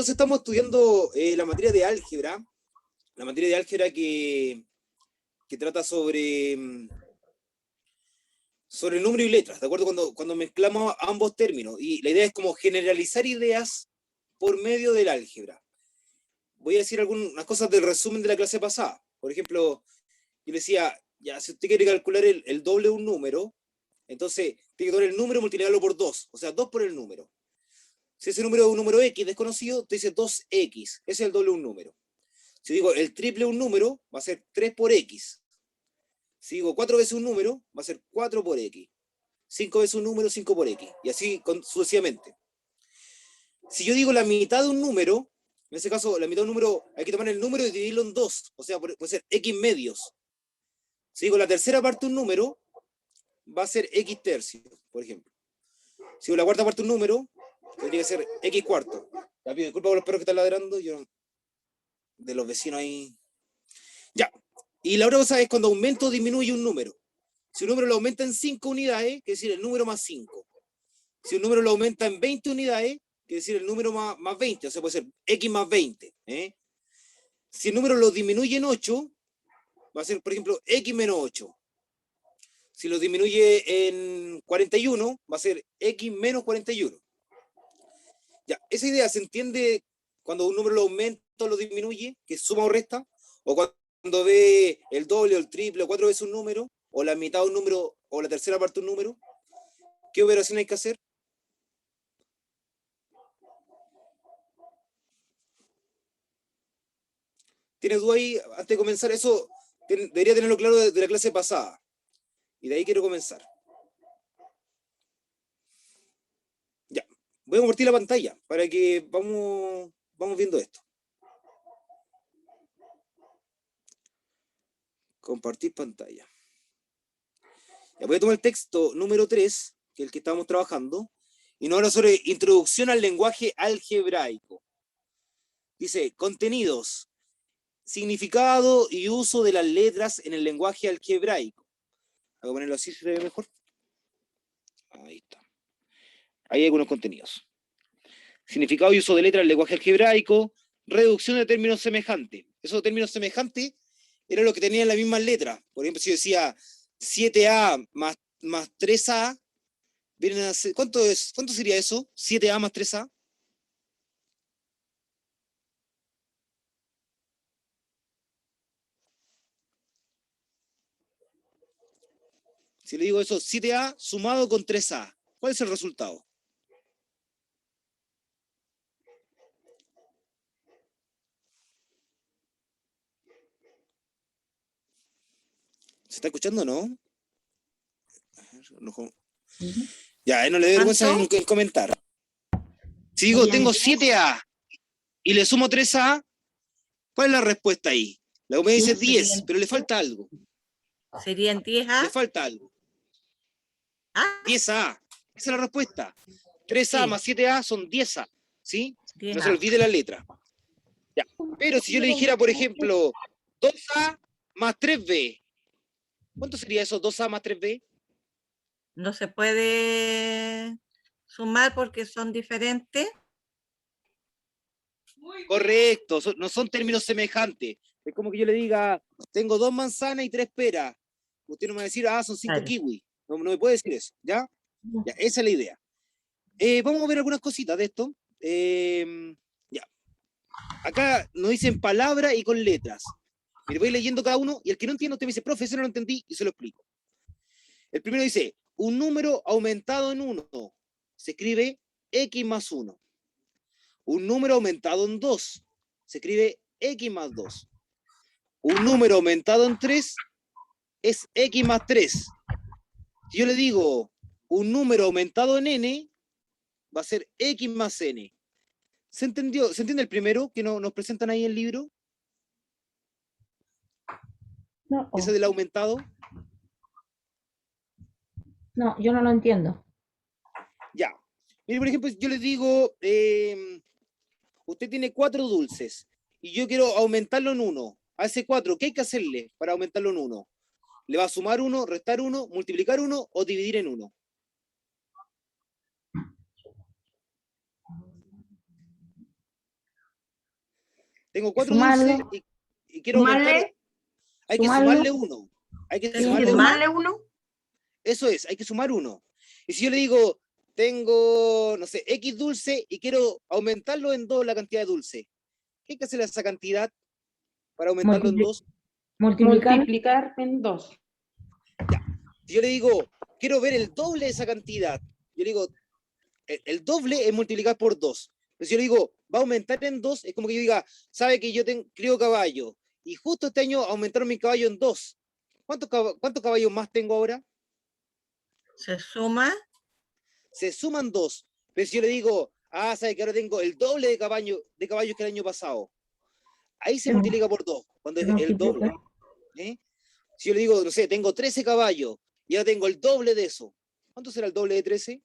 entonces estamos estudiando la materia de álgebra, que trata sobre número y letras, ¿de acuerdo? Cuando mezclamos ambos términos, y la idea es como generalizar ideas por medio del álgebra. Voy a decir algunas cosas del resumen de la clase pasada. Por ejemplo, yo le decía, ya, si usted quiere calcular el doble de un número, entonces tiene que tomar el número y multiplicarlo por 2, o sea, 2 por el número. Si ese número es un número X desconocido, te dice 2X, ese es el doble de un número. Si digo el triple de un número, va a ser 3 por X. Si digo 4 veces un número, va a ser 4 por X. 5 veces un número, 5 por X. Y así sucesivamente. Si yo digo la mitad de un número, en ese caso, la mitad de un número, hay que tomar el número y dividirlo en 2. O sea, puede ser X medios. Si digo la tercera parte de un número, va a ser X tercios, por ejemplo. Si digo la cuarta parte de un número, tendría que ser X cuarto. Ya pido disculpa por los perros que están ladrando, yo de los vecinos ahí. Ya. Y la otra cosa es cuando aumenta o disminuye un número. Si un número lo aumenta en 5 unidades, quiere decir el número más 5. Si un número lo aumenta en 20 unidades, quiere decir el número más 20, o sea, puede ser X más 20. Si el número lo disminuye en 8, va a ser, por ejemplo, X menos 8. Si lo disminuye en 41, va a ser X menos 41. Ya, esa idea se entiende cuando un número lo aumenta o lo disminuye, que suma o resta, o cuando ve el doble o el triple o 4 veces un número, o la mitad de un número, o la tercera parte de un número. ¿Qué operación hay que hacer? ¿Tienes duda ahí antes de comenzar? Eso debería tenerlo claro de la clase pasada. Y de ahí quiero comenzar. Ya. Voy a compartir la pantalla para que vamos viendo esto. Compartir pantalla. Ya, voy a tomar el texto número 3, que es el que estábamos trabajando, y nos habla sobre introducción al lenguaje algebraico. Dice, contenidos, significado y uso de las letras en el lenguaje algebraico. Voy a ponerlo así, se ve mejor. Ahí está. Ahí hay algunos contenidos. Significado y uso de letras en el lenguaje algebraico, reducción de términos semejantes. Esos términos semejantes eran lo que tenían las mismas letras. Por ejemplo, si yo decía 7A más 3A, vienen a ser, ¿cuánto sería eso? 7A más 3A. Si le digo eso, 7A sumado con 3A, ¿cuál es el resultado? ¿Se está escuchando o no? Ya, no le dé vergüenza en comentar. Si digo, tengo 7A y le sumo 3A, ¿cuál es la respuesta ahí? La que me dice 10, pero le falta algo. ¿Serían 10A? Le falta algo. ¿Ah? 10A. Esa es la respuesta. 3A más 7A son 10A. ¿Sí? 10A. No se olvide la letra. Ya. Pero si yo le dijera, por ejemplo, 2A más 3B, ¿cuánto sería eso? 2A más 3B. No se puede sumar porque son diferentes. Correcto, no son términos semejantes. Es como que yo le diga, tengo 2 manzanas y 3 peras. Usted no me va a decir, son 5 kiwis. No me puede decir eso, ¿ya? Ya, esa es la idea. Vamos a ver algunas cositas de esto. Ya. Acá nos dicen palabra y con letras. Mire, voy leyendo cada uno y el que no entiende, usted me dice, profe, eso no lo entendí y se lo explico. El primero dice, un número aumentado en 1 se escribe X más 1. Un número aumentado en 2 se escribe X más 2. Un número aumentado en 3 es X más 3. Si yo le digo un número aumentado en N, va a ser X más N. ¿Se entendió? ¿Se entiende el primero que nos presentan ahí en el libro? No. ¿Ese del aumentado? No, yo no lo entiendo. Ya. Mire, por ejemplo, yo les digo, usted tiene 4 dulces y yo quiero aumentarlo en 1. A ese 4, ¿qué hay que hacerle para aumentarlo en 1? ¿Le va a sumar 1, restar 1, multiplicar 1 o dividir en 1? Tengo 4 Sumarlo. dulces y quiero aumentar. Sumarle, Hay que Sumarlo. sumarle 1. Hay que Hay que hay que sumarle 1. sumarle 1. Eso es, hay que sumar 1. Y si yo le digo, tengo, no sé, X dulce y quiero aumentarlo en 2 la cantidad de dulce, ¿qué hay que hacer a esa cantidad para aumentarlo en 2? Multiplicar. Multiplicar en 2. Si yo le digo, quiero ver el doble de esa cantidad, yo le digo, el doble es multiplicar por 2. Pero si yo le digo, va a aumentar en 2, es como que yo diga, sabe que yo crío caballo, y justo este año aumentaron mi caballo en 2. ¿Cuántos caballos más tengo ahora? Se suma. Se suman 2. Pero si yo le digo, sabe que ahora tengo el doble de caballos que el año pasado, ahí se Se multiplica por 2, cuando es el multiplica. doble. ¿eh? Si yo le digo, no sé, tengo 13 caballos, y ahora tengo el doble de eso, ¿cuánto será el doble de 13?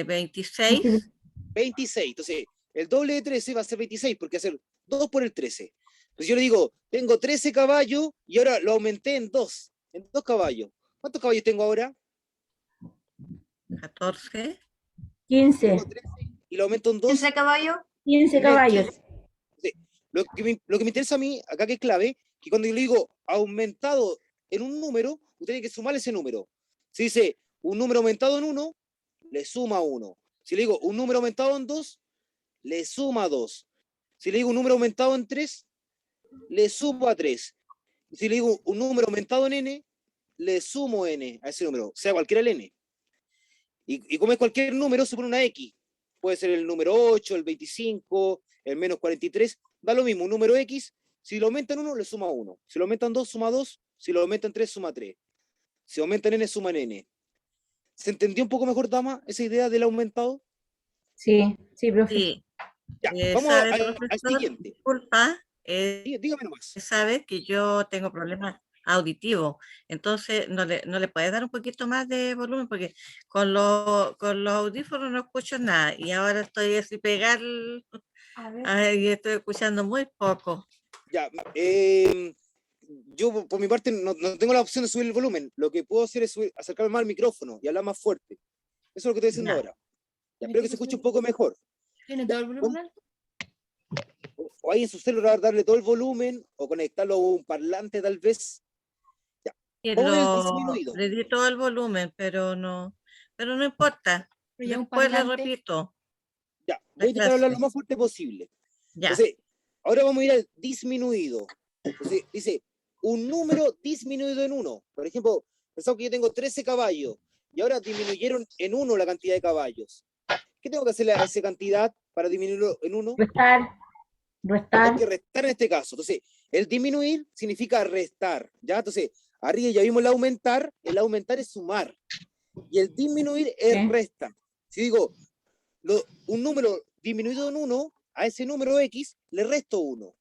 26. 26. Entonces, el doble de 13 va a ser 26, porque va a ser 2 por el 13. Entonces yo le digo, tengo 13 caballos y ahora lo aumenté en 2 caballos. ¿Cuántos caballos tengo ahora? 14. 15. Tengo 13 y lo aumento en 2. 15 caballos. 15 caballos. Lo que me interesa a mí, acá que es clave, que cuando yo le digo aumentado en un número, usted tiene que sumar ese número. Si dice un número aumentado en 1, le suma 1. Si le digo un número aumentado en 2, le suma 2. Si le digo un número aumentado en 3, le sumo a 3. Si le digo un número aumentado en n, le sumo n a ese número, sea cualquiera el n. Y como es cualquier número, se pone una x. Puede ser el número 8, el 25, el menos 43. Da lo mismo, un número x, si lo aumenta en 1, le suma 1. Si lo aumenta en 2, suma 2. Si lo aumenta en 3, suma 3. Si aumenta en n, suma en n. ¿Se entendió un poco mejor, dama, esa idea del aumentado? Sí, sí, profe. Sí. Ya, vamos ¿Sabe, al profesor? siguiente. Disculpa. Dígame nomás. Sabe que yo tengo problemas auditivos, entonces no le puedes dar un poquito más de volumen porque con los audífonos no escucho nada y ahora estoy así pegar y estoy escuchando muy poco. Ya, yo por mi parte no tengo la opción de subir el volumen. Lo que puedo hacer es acercarme más al micrófono y hablar más fuerte. Eso es lo que estoy haciendo Ya. ahora. Ya, espero que se escuche un poco mejor. ¿Tiene todo el volumen? O ahí en su celular darle todo el volumen o conectarlo a un parlante tal vez. Y Vamos a ver el disminuido. le di todo el volumen, pero no importa. Pero ya un Después le parlante. repito. Ya, voy a intentar hablar lo más fuerte posible. Ya. Entonces, ahora vamos a ir al disminuido. Entonces, dice, un número disminuido en 1. Por ejemplo, pensamos que yo tengo 13 caballos y ahora disminuyeron en 1 la cantidad de caballos. ¿Qué tengo que hacerle a esa cantidad para disminuirlo en 1? Restar. Hay Restar. que restar en este caso. Entonces, el disminuir significa restar, ¿ya? Entonces, arriba ya vimos el aumentar es sumar. Y el disminuir es Sí. resta. Si digo, un número disminuido en 1, a ese número X le resto 1.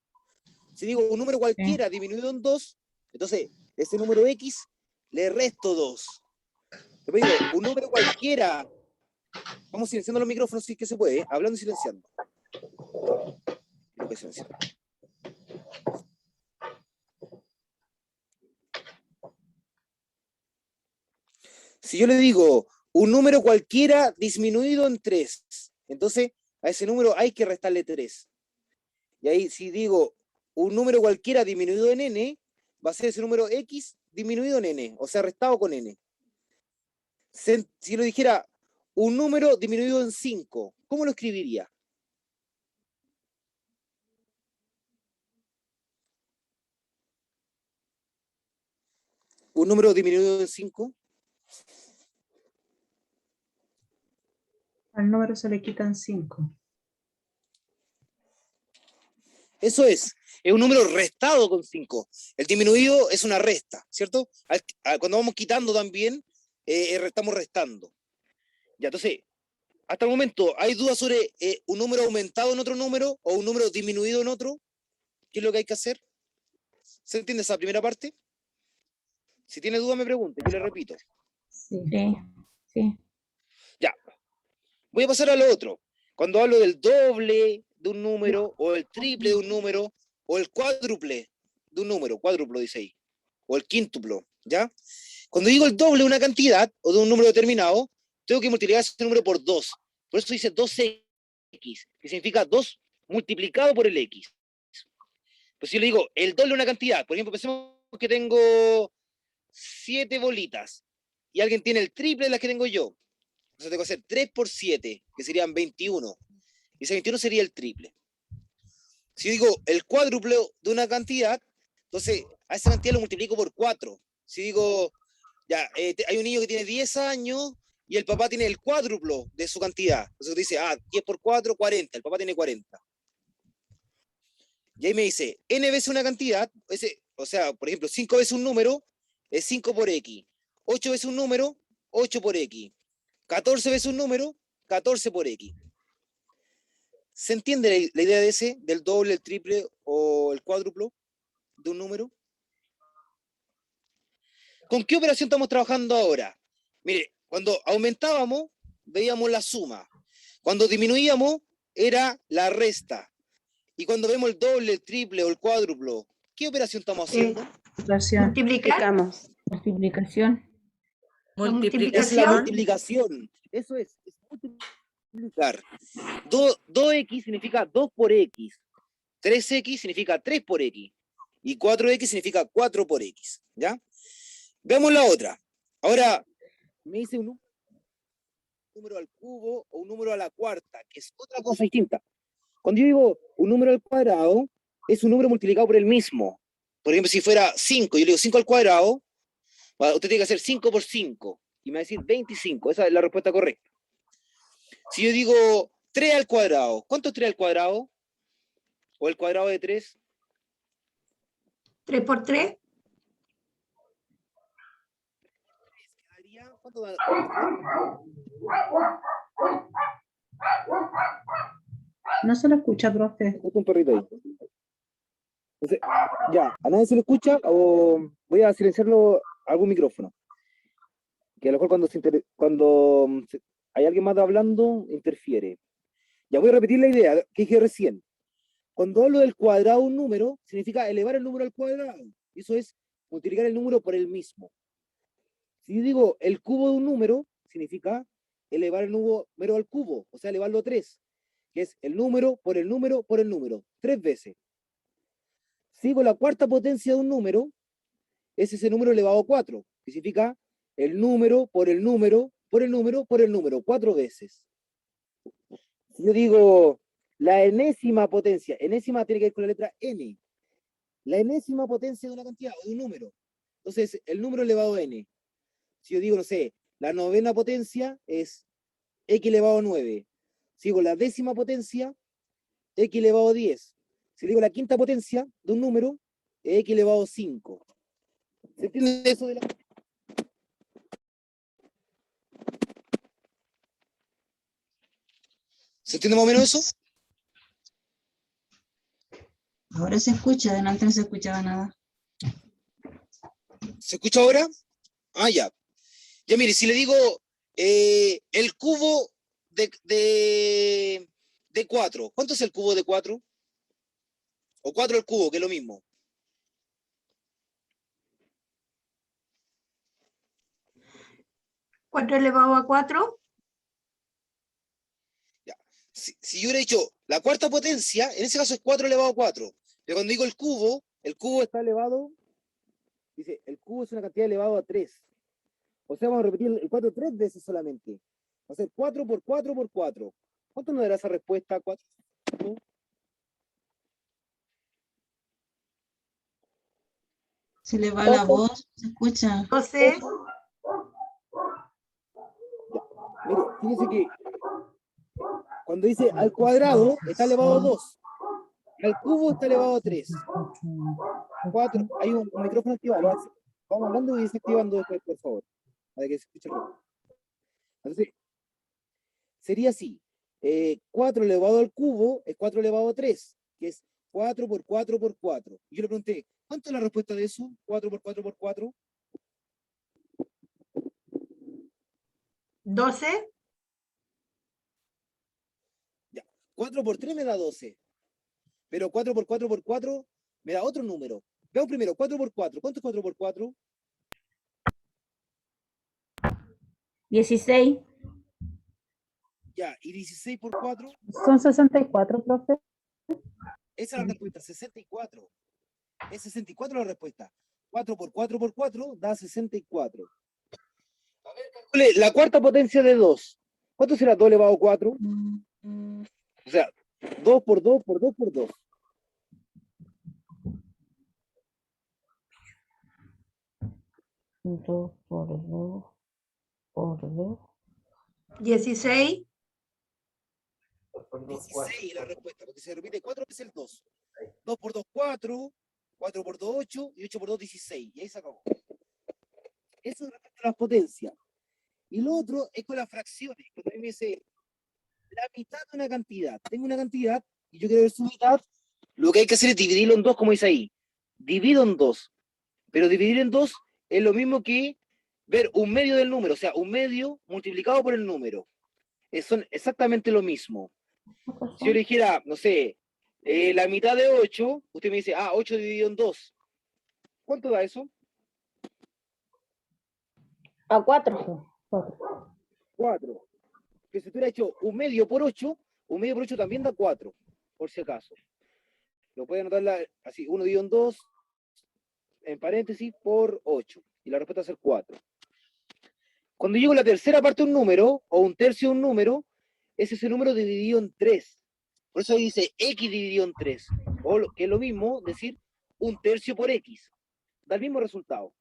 Si digo un número cualquiera disminuido en 2, entonces, ese número X le resto 2. Después digo, un número cualquiera, vamos silenciando los micrófonos si es que se puede, hablando y silenciando. Voy a silenciar. Si yo le digo un número cualquiera disminuido en 3, entonces a ese número hay que restarle 3. Y ahí si digo un número cualquiera disminuido en n, va a ser ese número x disminuido en n, o sea, restado con n. Si lo dijera un número disminuido en 5, ¿cómo lo escribiría? Un número disminuido en 5. Al número se le quitan 5. Eso es un número restado con 5. El disminuido es una resta, ¿cierto? Cuando vamos quitando también, estamos restando. Ya, entonces, hasta el momento, ¿hay dudas sobre un número aumentado en otro número o un número disminuido en otro? ¿Qué es lo que hay que hacer? ¿Se entiende esa primera parte? Si tiene duda me pregunte, yo le repito. Sí. Sí. Ya. Voy a pasar a lo otro. Cuando hablo del doble de un número, o el triple de un número, o el cuádruple de un número, cuádruplo dice ahí, o el quíntuplo, ¿ya? Cuando digo el doble de una cantidad, o de un número determinado, tengo que multiplicar ese número por 2. Por eso dice 2x, que significa 2 multiplicado por el X. Pues si yo le digo el doble de una cantidad, por ejemplo, pensemos que tengo 7 bolitas y alguien tiene el triple de las que tengo yo. Entonces tengo que hacer 3 por 7, que serían 21. Y ese 21 sería el triple. Si yo digo el cuádruple de una cantidad, entonces a esa cantidad lo multiplico por 4. Si digo, ya, hay un niño que tiene 10 años y el papá tiene el cuádruplo de su cantidad. Entonces usted dice, 10 por 4, 40. El papá tiene 40. Y ahí me dice, n veces una cantidad, o sea, por ejemplo, 5 veces un número es 5 por x. 8 veces un número, 8 por x. 14 veces un número, 14 por x. ¿Se entiende la idea de del doble, el triple o el cuádruplo de un número? ¿Con qué operación estamos trabajando ahora? Mire, cuando aumentábamos, veíamos la suma. Cuando disminuíamos, era la resta. Y cuando vemos el doble, el triple o el cuádruplo, ¿qué operación estamos haciendo? Multiplicamos. Multiplicación. Es la Multiplicación. multiplicación. Eso es multiplicar. 2x significa 2 por x. 3x significa 3 por x. Y 4x significa 4 por x. ¿Ya? Veamos la otra. Ahora, me dice un número al cubo o un número a la cuarta, que es otra cosa distinta. Cuando yo digo un número al cuadrado, es un número multiplicado por el mismo. Por ejemplo, si fuera 5, yo le digo 5 al cuadrado, usted tiene que hacer 5 por 5, y me va a decir 25. Esa es la respuesta correcta. Si yo digo 3 al cuadrado, ¿cuánto es 3 al cuadrado? ¿O el cuadrado de 3? 3 por 3. ¿Cuánto da? No se lo escucha, profe. Un perrito ahí. Entonces, ya, ¿a nadie se lo escucha o voy a silenciarlo algún micrófono? Que a lo mejor cuando hay alguien más hablando, interfiere. Ya voy a repetir la idea que dije recién. Cuando hablo del cuadrado de un número, significa elevar el número al cuadrado. Eso es multiplicar el número por el mismo. Si yo digo el cubo de un número, significa elevar el número al cubo, o sea, elevarlo a 3, que es el número por el número por el número, 3 veces. Si digo la cuarta potencia de un número, es ese número elevado a 4, que significa el número por el número por el número por el número, 4 veces. Si yo digo la enésima potencia, enésima tiene que ver con la letra n, la enésima potencia de una cantidad o de un número, entonces el número elevado a n. Si yo digo, no sé, la novena potencia es x elevado a 9. Si digo la décima potencia, x elevado a 10. Si digo la quinta potencia de un número, es x elevado a 5. ¿Se entiende eso de la... ¿Se entiende más o menos eso? Ahora se escucha, adelante no se escuchaba nada. ¿Se escucha ahora? Ah, ya. Ya mire, si le digo el cubo de 4, ¿cuánto es el cubo de 4? O 4 al cubo, que es lo mismo. ¿4 elevado a 4? Ya. Si yo hubiera dicho la cuarta potencia, en ese caso es 4 elevado a 4. Pero cuando digo el cubo está elevado, dice, el cubo es una cantidad elevado a 3. O sea, vamos a repetir el 4 3 veces solamente. Va a ser 4 por 4 por 4. ¿Cuánto nos dará esa respuesta? 4. Se le va la voz, se escucha. 12. Mire, fíjese que cuando dice al cuadrado está elevado a 2. Al cubo está elevado a 3. 4. Hay un micrófono activado. Vamos hablando y desactivando después, por favor. Para que se escuche el ruido. Entonces, sería así. 4 elevado al cubo es 4 elevado a 3, que es 4 por 4 por 4. Y yo le pregunté, ¿cuánto es la respuesta de eso? 4 por 4 por 4. 12. Ya. 4 por 3 me da 12. Pero 4 por 4 por 4 me da otro número. Veamos primero, 4 por 4. ¿Cuánto es 4 por 4? 16. Ya, y 16 por 4. Son 64, profe. Esa es la respuesta, 64. Es 64 la respuesta. 4 por 4 por 4 da 64. A ver, calcule la cuarta potencia de 2. ¿Cuánto será 2 elevado a 4? O sea, 2 por 2 por 2 por 2. Dos por dos por dos. 16. 16 la respuesta, porque se repite 4 veces el 2. 2 por 2, 4. 4 por 2, 8. Y 8 por 2, 16. Y ahí se acabó. Eso es respecto a las potencias. Y lo otro es con las fracciones. Cuando a mí me dice la mitad de una cantidad. Tengo una cantidad y yo quiero ver su mitad. Lo que hay que hacer es dividirlo en 2, como dice ahí. Divido en 2. Pero dividir en 2 es lo mismo que ver un medio del número. O sea, un medio multiplicado por el número. Son exactamente lo mismo. Si yo le dijera, no sé, la mitad de 8, usted me dice, 8 dividido en 2. ¿Cuánto da eso? A 4. 4. Que si hubiera hecho un medio por 8 también da 4, por si acaso. Lo puede anotar así, 1 dividido en 2, en paréntesis, por 8. Y la respuesta va a ser 4. Cuando llego a la tercera parte de un número, o un tercio de un número, es ese número dividido en 3. Por eso ahí dice x dividido en 3. O que es lo mismo decir un tercio por x. Da el mismo resultado.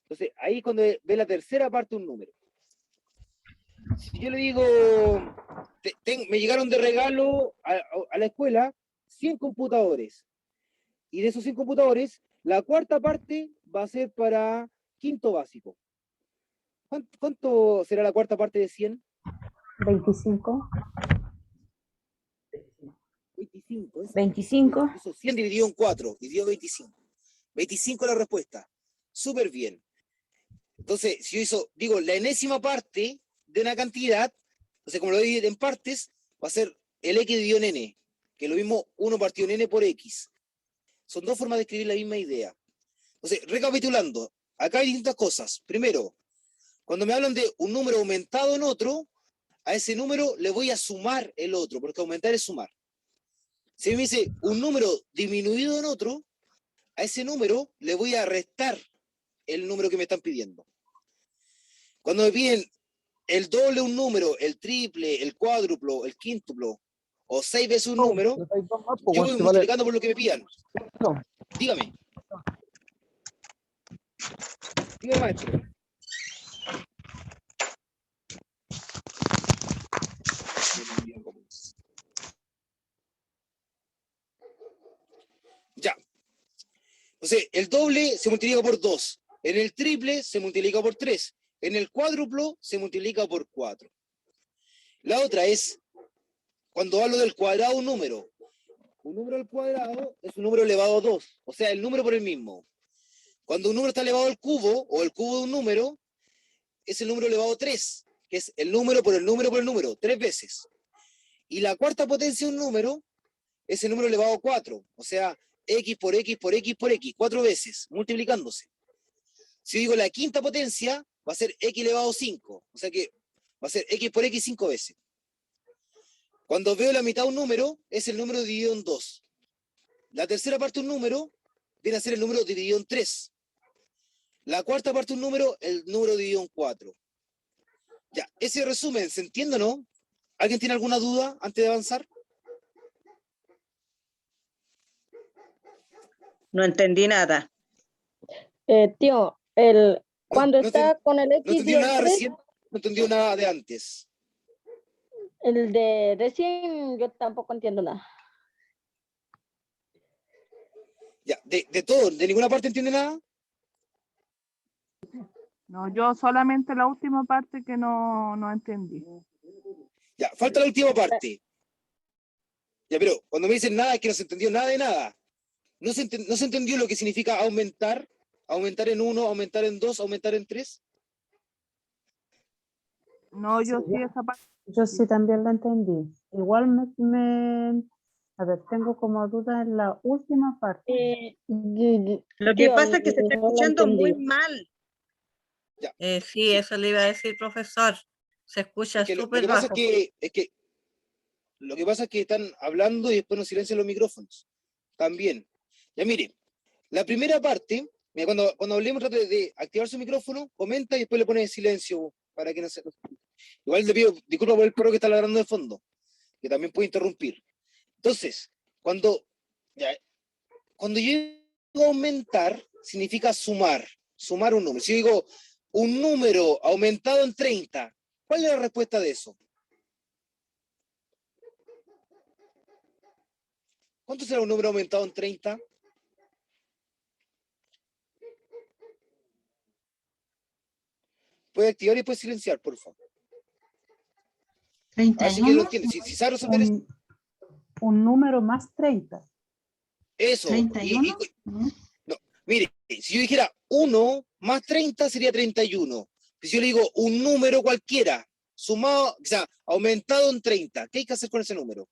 Entonces, ahí es cuando ve la tercera parte de un número. Si yo le digo, me llegaron de regalo a la escuela 100 computadores. Y de esos 100 computadores, la cuarta parte va a ser para quinto básico. ¿Cuánto será la cuarta parte de 100? 25. 25. 25. Eso 100 dividido en 4, y dio 25. 25 es la respuesta. Súper bien. Entonces, si yo digo la enésima parte de una cantidad, entonces como lo divido en partes, va a ser el x dividido en n, que es lo mismo 1 partido en n por x. Son dos formas de escribir la misma idea. Entonces, recapitulando, acá hay distintas cosas. Primero, cuando me hablan de un número aumentado en otro, a ese número le voy a sumar el otro, porque aumentar es sumar. Si me dice un número disminuido en otro, a ese número le voy a restar el número que me están pidiendo. Cuando me piden el doble de un número, el triple, el cuádruplo, el quíntuplo, o 6 veces un número, yo voy multiplicando por lo que me pidan. Dígame. Dígame, maestro. Ya. Entonces, el doble se multiplica por 2. En el triple se multiplica por 3. En el cuádruplo se multiplica por 4. La otra es, cuando hablo del cuadrado de un número al cuadrado es un número elevado a 2. O sea, el número por el mismo. Cuando un número está elevado al cubo, o el cubo de un número, es el número elevado a 3, que es el número por el número por el número, 3 veces. Y la cuarta potencia de un número es el número elevado a 4. O sea, x por x por x por x, 4 veces, multiplicándose. Si digo la quinta potencia, va a ser x elevado a 5. O sea que va a ser x por x 5 veces. Cuando veo la mitad de un número, es el número dividido en 2. La tercera parte de un número viene a ser el número dividido en 3. La cuarta parte de un número, el número dividido en 4. Ya, ese resumen, ¿se entiende o no? ¿Alguien tiene alguna duda antes de avanzar? No entendí nada. Tío, cuando está con el No X y entendió el nada 3, recién, no entendió nada de antes. el de recién, yo tampoco entiendo nada. Ya, de todo, de ninguna parte entiende nada. No, yo solamente la última parte que no entendí. Ya, falta la última parte. Ya, pero cuando me dicen nada es que no se entendió nada de nada. No se entendió lo que significa aumentar en 1, aumentar en 2, aumentar en 3. No, yo sí esa parte. Yo sí también lo entendí. Igual a ver, tengo como duda en la última parte. Lo que Tío, pasa es que se está no lo escuchando muy entendí. mal. Ya. Sí, eso le iba a decir, profesor. Se escucha Lo súper que pasa bajo. es que Lo que pasa es que están hablando y después nos silencian los micrófonos. También. Ya mire, la primera parte, mira, cuando hablemos trate de activar su micrófono, comenta y después le pone silencio para que no se... Igual le pido disculpas por el perro que está ladrando de fondo, que también puede interrumpir. Entonces, cuando yo digo aumentar, significa sumar un número. Si yo digo un número aumentado en 30, ¿cuál es la respuesta de eso? ¿Cuánto será un número aumentado en 30? Puede activar y puede silenciar, por favor. Así que lo 31. entiende. Si Saro se merece Un número más 30. eso. 31. No, mire, si yo dijera 1 más 30 sería 31. Si yo le digo un número cualquiera, sumado, o sea, aumentado en 30, ¿qué hay que hacer con ese número?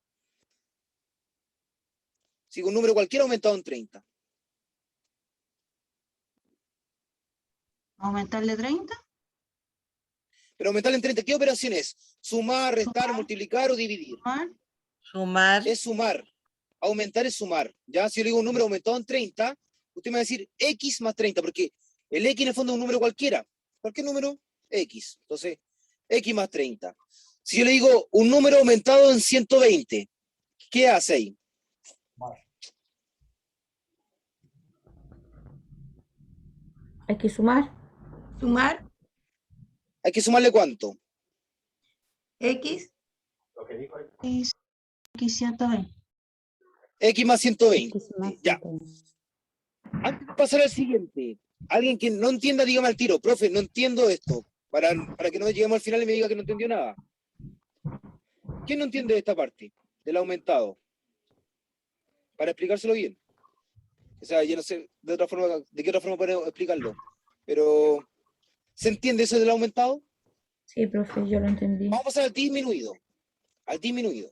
Si un número cualquiera aumentado en 30. Aumentarle 30. Pero aumentar en 30, ¿qué operación es? Sumar, restar, Sumar. multiplicar o dividir. Sumar. Es sumar. Aumentar es sumar. Ya, si yo le digo un número aumentado en 30, usted me va a decir X más 30, porque el X en el fondo es un número cualquiera. ¿Cualquier número? X. Entonces, X más 30. Si yo le digo un número aumentado en 120, ¿qué hace ahí? Hay que sumar. Sumar Hay que sumarle ¿cuánto? X. X 120. X más 120. X más Ya. 120. Antes de pasar al siguiente, alguien que no entienda, dígame al tiro, profe, no entiendo esto, para que no lleguemos al final y me diga que no entendió nada. ¿Quién no entiende esta parte del aumentado? Para explicárselo bien. O sea, yo no sé de qué otra forma podemos explicarlo, pero ¿se entiende eso del aumentado? Sí, profe, yo lo entendí. Vamos a pasar al disminuido. Al disminuido.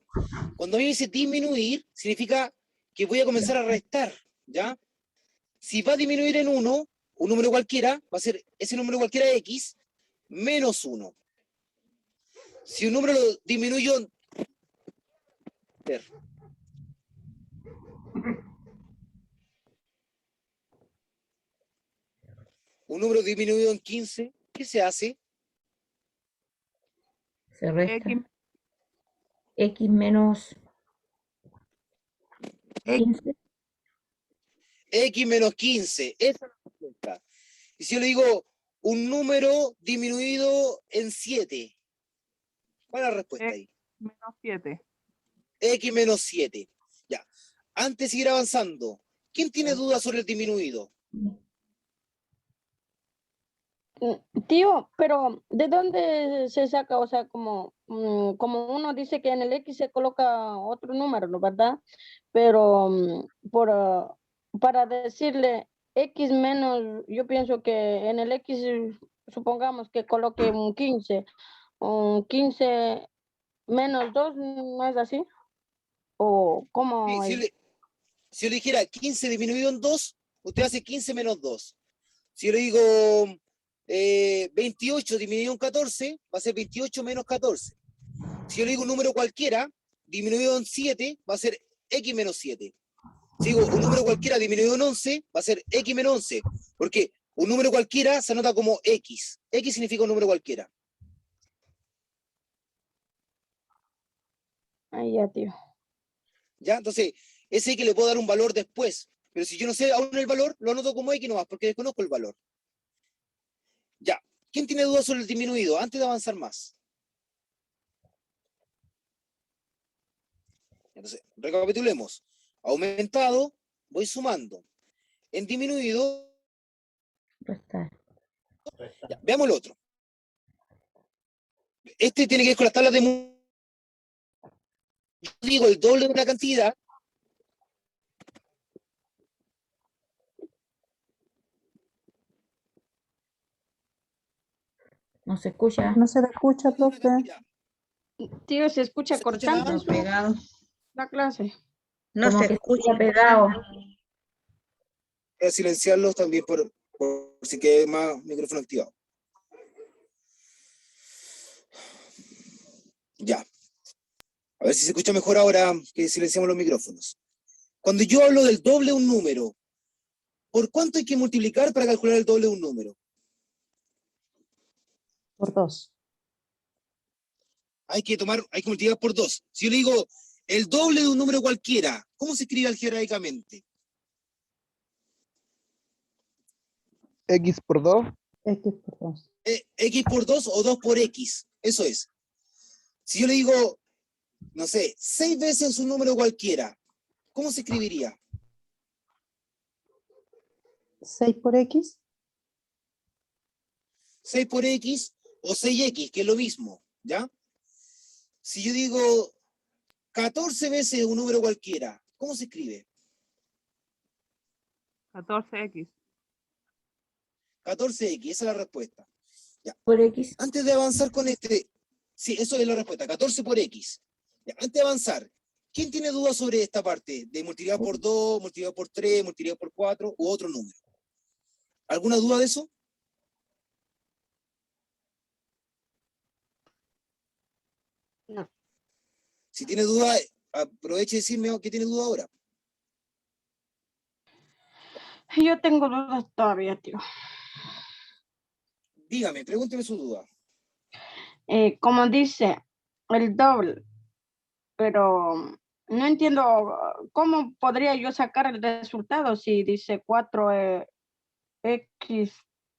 Cuando a mí me dice disminuir, significa que voy a comenzar a restar, ¿ya? Si va a disminuir en 1, un número cualquiera, va a ser ese número cualquiera X menos 1. Si un número lo disminuyo en... Un número disminuido en 15, ¿qué se hace? Se resta. X, X menos X. 15. X menos 15. Esa es la respuesta. Y si yo le digo un número disminuido en 7, ¿cuál es la respuesta ahí? menos 7. X menos 7. Ya. Antes de seguir avanzando, ¿quién tiene dudas sobre el disminuido? Tío, pero ¿de dónde se saca? O sea, como uno dice que en el X se coloca otro número, ¿no? ¿Verdad? Pero para decirle X menos, yo pienso que en el X, supongamos que coloque un 15 menos 2, ¿no es así? ¿O cómo Si es? yo le dijera 15 disminuido en 2, usted hace 15 menos 2. Si yo le digo 28 disminuido en 14, va a ser 28 menos 14. Si yo le digo un número cualquiera, disminuido en 7, va a ser X menos 7. Si digo un número cualquiera disminuido en 11, va a ser X menos 11. Porque un número cualquiera se anota como X. X significa un número cualquiera. Ahí ya, tío. ¿Ya? Entonces, ese X le puedo dar un valor después. Pero si yo no sé aún el valor, lo anoto como X nomás, porque desconozco el valor. Ya. ¿Quién tiene dudas sobre el disminuido? Antes de avanzar más. Entonces, recapitulemos. Aumentado, voy sumando. En disminuido, Restar. ya, veamos el otro. Este tiene que ver con las tablas de... Yo digo el doble de una cantidad. No se escucha. No se le escucha, Doble de una profe. cantidad. Tío, se escucha ¿Se escucha cortante nada? su- Pegado. la clase. No Como se que escucha. escucha pegado. Voy a silenciarlos también por si quede más micrófono activado. Ya. A ver si se escucha mejor ahora que silenciamos los micrófonos. Cuando yo hablo del doble de un número, ¿por cuánto hay que multiplicar para calcular el doble de un número? Por 2. Hay que multiplicar por 2. Si yo le digo el doble de un número cualquiera, ¿cómo se escribe algebraicamente? X por 2. X por 2. X por 2 o 2 por X. Eso es. Si yo le digo, no sé, 6 veces un número cualquiera, ¿cómo se escribiría? 6 por X. 6 por X o 6X, que es lo mismo, ¿ya? Si yo digo 14 veces un número cualquiera, ¿cómo se escribe? 14X. 14X, esa es la respuesta. Por X. Antes de avanzar con sí, eso es la respuesta, 14 por X. Ya, antes de avanzar, ¿quién tiene dudas sobre esta parte? De multiplicar por 2, multiplicar por 3, multiplicar por 4 u otro número. ¿Alguna duda de eso? No. Si tiene duda, aproveche y decirme qué tiene duda ahora. Yo tengo dudas todavía, tío. Dígame, pregúnteme su duda. Como dice, el doble, pero no entiendo cómo podría yo sacar el resultado si dice 4X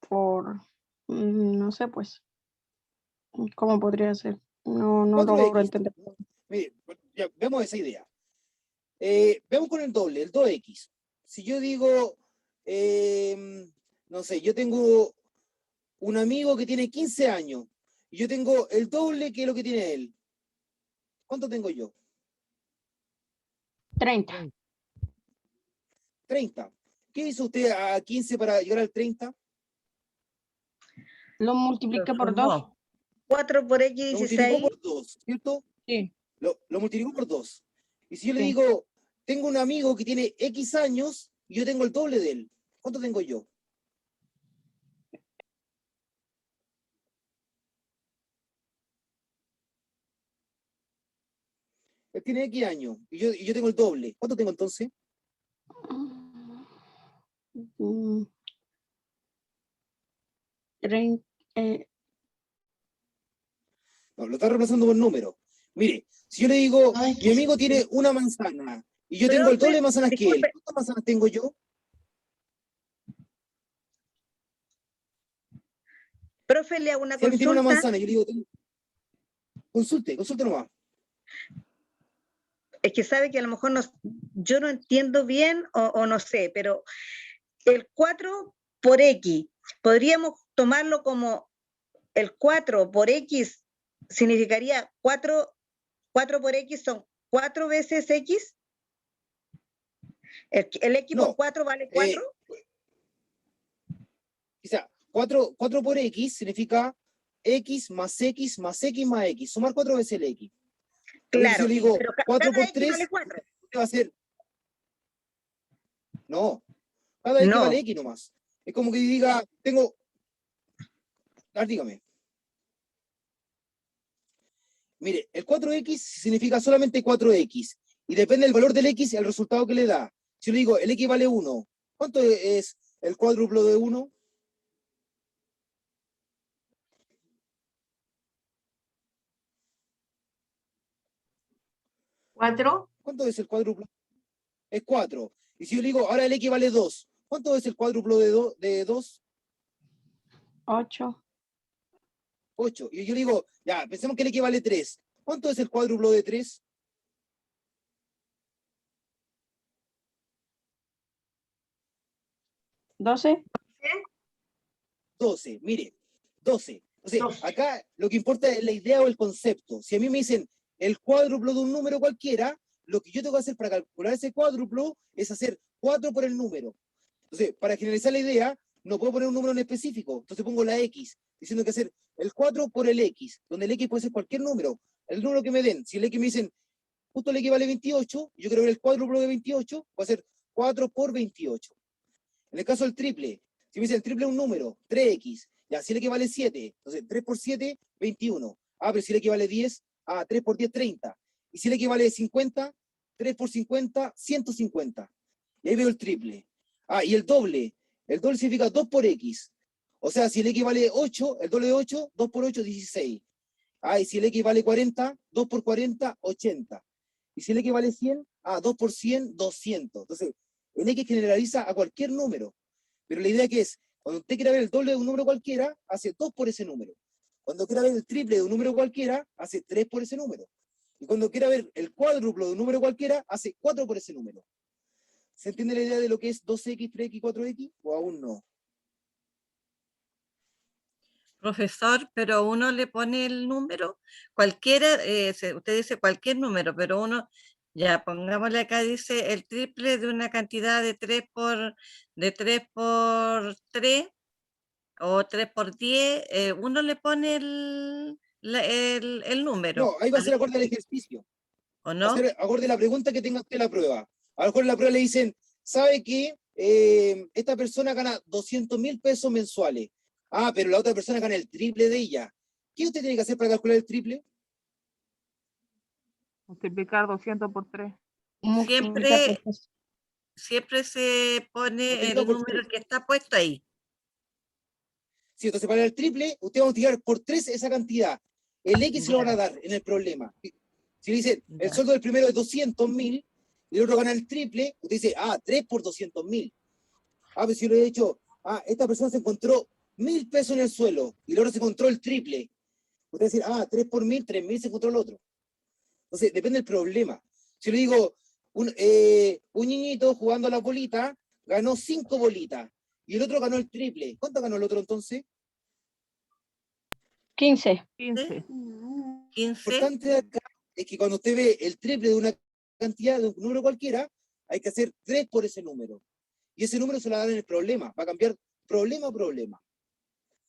por, no sé, pues, ¿cómo podría ser? No 4X. logro entender. Mire, ya vemos esa idea. Vemos con el doble, el 2X. Si yo digo, no sé, yo tengo un amigo que tiene 15 años y yo tengo el doble que lo que tiene él. ¿Cuánto tengo yo? 30. 30. ¿Qué hizo usted a 15 para llegar al 30? Lo multipliqué por 2. 4 por X, Lo multiplicó 16. por 2, ¿cierto? Sí. Lo multiplicó por 2. Y si yo le Sí. digo, tengo un amigo que tiene X años y yo tengo el doble de él, ¿cuánto tengo yo? Él tiene X años y yo tengo el doble. ¿Cuánto tengo entonces? Mm, 30, No, lo está reemplazando por número. Mire, si yo le digo, Ay, mi amigo tiene una manzana y yo Pero, tengo el doble de manzanas que él, disculpe. ¿cuántas manzanas tengo yo? Profe, le hago una Si alguien tiene una consulta. manzana, yo le digo, consulte nomás. Es que sabe que a lo mejor yo no entiendo bien o no sé, pero el 4 por X, podríamos tomarlo como el 4 por X significaría 4 por X son 4 veces X. El X por No, 4 vale 4. O sea, 4 por X significa X más X más X más X. Sumar 4 veces el X. Claro, Si yo le digo pero 4 cada por X 3, vale 4. va a ser... No, cada X No. vale X nomás. Es como que diga, tengo... dígame. Mire, el 4X significa solamente 4X. Y depende del valor del X, el resultado que le da. Si yo le digo, el X vale 1, ¿cuánto es el cuádruplo de 1? 4. ¿Cuánto es el cuádruplo? Es 4. Y si yo le digo, ahora el X vale 2, ¿cuánto es el cuádruplo de 2? 8. 8. Y yo le digo, ya, pensemos que el X vale 3. ¿Cuánto es el cuádruplo de 3? 12. 12. Mire, 12. Entonces, 12. acá lo que importa es la idea o el concepto. Si a mí me dicen el cuádruplo de un número cualquiera, lo que yo tengo que hacer para calcular ese cuádruplo es hacer 4 por el número. Entonces, para generalizar la idea, no puedo poner un número en específico. Entonces pongo la X, diciendo que hacer el 4 por el X, donde el X puede ser cualquier número. El número que me den. Si el X me dicen, justo el X vale 28, y yo quiero ver el cuádruplo de 28, voy a hacer 4 por 28. En el caso del triple, si me dicen el triple es un número, 3X, ya, si el X vale 7, entonces 3 por 7, 21. Ah, pero si el X vale 10, 3 por 10, 30. Y si el X vale 50, 3 por 50, 150. Y ahí veo el triple. Ah, y el doble significa 2 por X. O sea, si el X vale 8, el doble de 8, 2 por 8, 16. Ah, y si el X vale 40, 2 por 40, 80. Y si el X vale 100, 2 por 100, 200. Entonces, el X generaliza a cualquier número. Pero la idea que es, cuando usted quiera ver el doble de un número cualquiera, hace 2 por ese número. Cuando quiera ver el triple de un número cualquiera, hace 3 por ese número. Y cuando quiera ver el cuádruplo de un número cualquiera, hace 4 por ese número. ¿Se entiende la idea de lo que es 2x, 3x, 4x? ¿O aún no? Profesor, pero uno le pone el número, cualquiera, usted dice cualquier número, pero uno, ya pongámosle acá, dice el triple de una cantidad de 3 por 3 o 3 por 10, uno le pone el número, No, ahí va a ser acorde al ejercicio. ¿o Va a no? ser acorde a la pregunta que tenga usted en la prueba. A lo mejor en la prueba le dicen, ¿sabe que esta persona gana 200.000 pesos mensuales? Ah, pero la otra persona gana el triple de ella. ¿Qué usted tiene que hacer para calcular el triple? Multiplicar 200 por 3. Multiplicar por Siempre, tres. siempre se pone Multiplicado el por número 3. que está puesto ahí. Sí, entonces para el triple, usted va a multiplicar por 3 esa cantidad. El X se lo van a Ya, dar en el problema. Si le dicen, el ya. sueldo del primero es 200.000 y el otro gana el triple, usted dice, 3 por 200.000. Pero si yo le he dicho, esta persona se encontró 1.000 pesos en el suelo y el otro se encontró el triple. Usted va a decir, 3 por 1.000, 3.000 se encontró el otro. Entonces, depende del problema. Si yo le digo, un niñito jugando a la bolita ganó 5 bolitas y el otro ganó el triple. ¿Cuánto ganó el otro entonces? 15. 15. 15, Lo importante de acá es que cuando usted ve el triple de una cantidad, de un número cualquiera, hay que hacer 3 por ese número. Y ese número se lo dan en el problema. Va a cambiar problema a problema.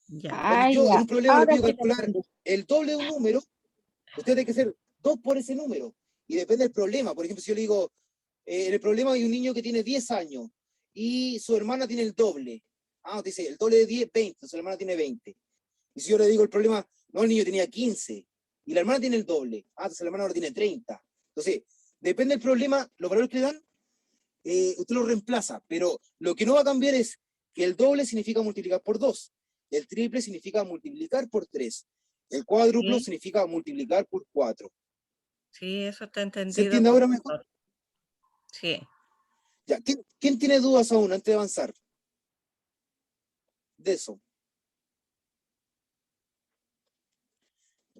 ya. Cuando yo en un problema le Ahora pido sí lo calcular entendí. el doble de un número, usted tiene que hacer 2 por ese número. Y depende del problema. Por ejemplo, si yo le digo, en el problema hay un niño que tiene 10 años y su hermana tiene el doble. Usted dice, el doble de 10, 20. Entonces la hermana tiene 20. Y si yo le digo el problema, no, el niño tenía 15 y la hermana tiene el doble. Entonces la hermana ahora tiene 30. Entonces, depende del problema, los valores que le dan, usted los reemplaza. Pero lo que no va a cambiar es que el doble significa multiplicar por 2. El triple significa multiplicar por 3. El cuádruplo Sí, significa multiplicar por 4. sí, eso está ¿Se entendido, entiende ahora mejor? profesor. Sí. Ya, ¿quién tiene dudas aún antes de avanzar? De eso.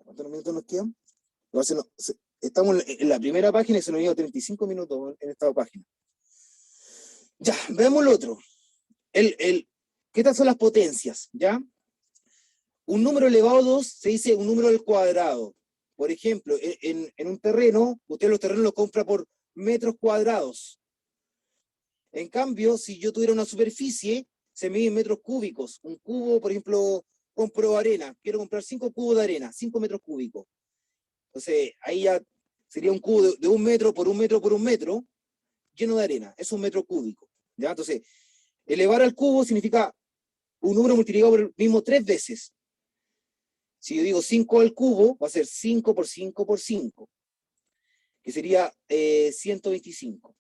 ¿Cuántos minutos nos quedan? No, estamos en la primera página y se nos lleva 35 minutos en esta página. Ya, veamos lo otro. ¿Qué tal son las potencias? ¿Ya? Un número elevado a 2 se dice un número al cuadrado. Por ejemplo, en un terreno, usted los terrenos los compra por metros cuadrados. En cambio, si yo tuviera una superficie, se mide en metros cúbicos. Un cubo, por ejemplo, compro arena. Quiero comprar 5 cubos de arena, 5 metros cúbicos. Entonces, ahí ya sería un cubo de 1 metro por 1 metro por 1 metro, lleno de arena. Es un metro cúbico. ¿Ya? Entonces, elevar al cubo significa un número multiplicado por el mismo 3 veces. Si yo digo 5 al cubo, va a ser 5 por 5 por 5, que sería 125.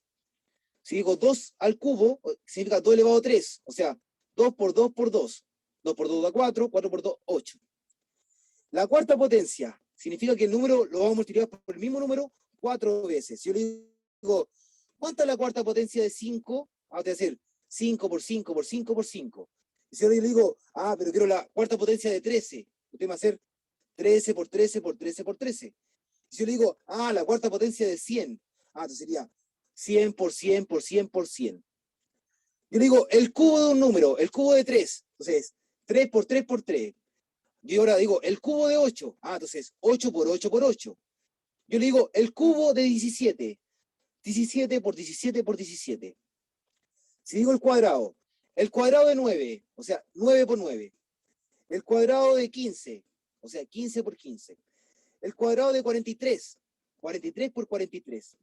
Si digo 2 al cubo, significa 2 elevado a 3, o sea, 2 por 2 por 2. 2 por 2 da 4, 4 por 2, 8. La cuarta potencia significa que el número lo vamos a multiplicar por el mismo número 4 veces. Si yo le digo, ¿cuánta es la cuarta potencia de 5? Va a ser 5 por 5 por 5 por 5. Y si yo le digo, pero quiero la cuarta potencia de 13, usted va a hacer 13 por 13 por 13 por 13. Y si yo le digo, la cuarta potencia de 100, entonces sería 100 por 100 por 100 por 100. Yo le digo, el cubo de un número, el cubo de 3, entonces 3 por 3 por 3. Yo ahora digo, el cubo de 8, entonces 8 por 8 por 8. Yo le digo, el cubo de 17, 17 por 17 por 17. Si digo el cuadrado de 9, o sea, 9 por 9. El cuadrado de 15, o sea, 15 por 15. El cuadrado de 43, 43 por 43.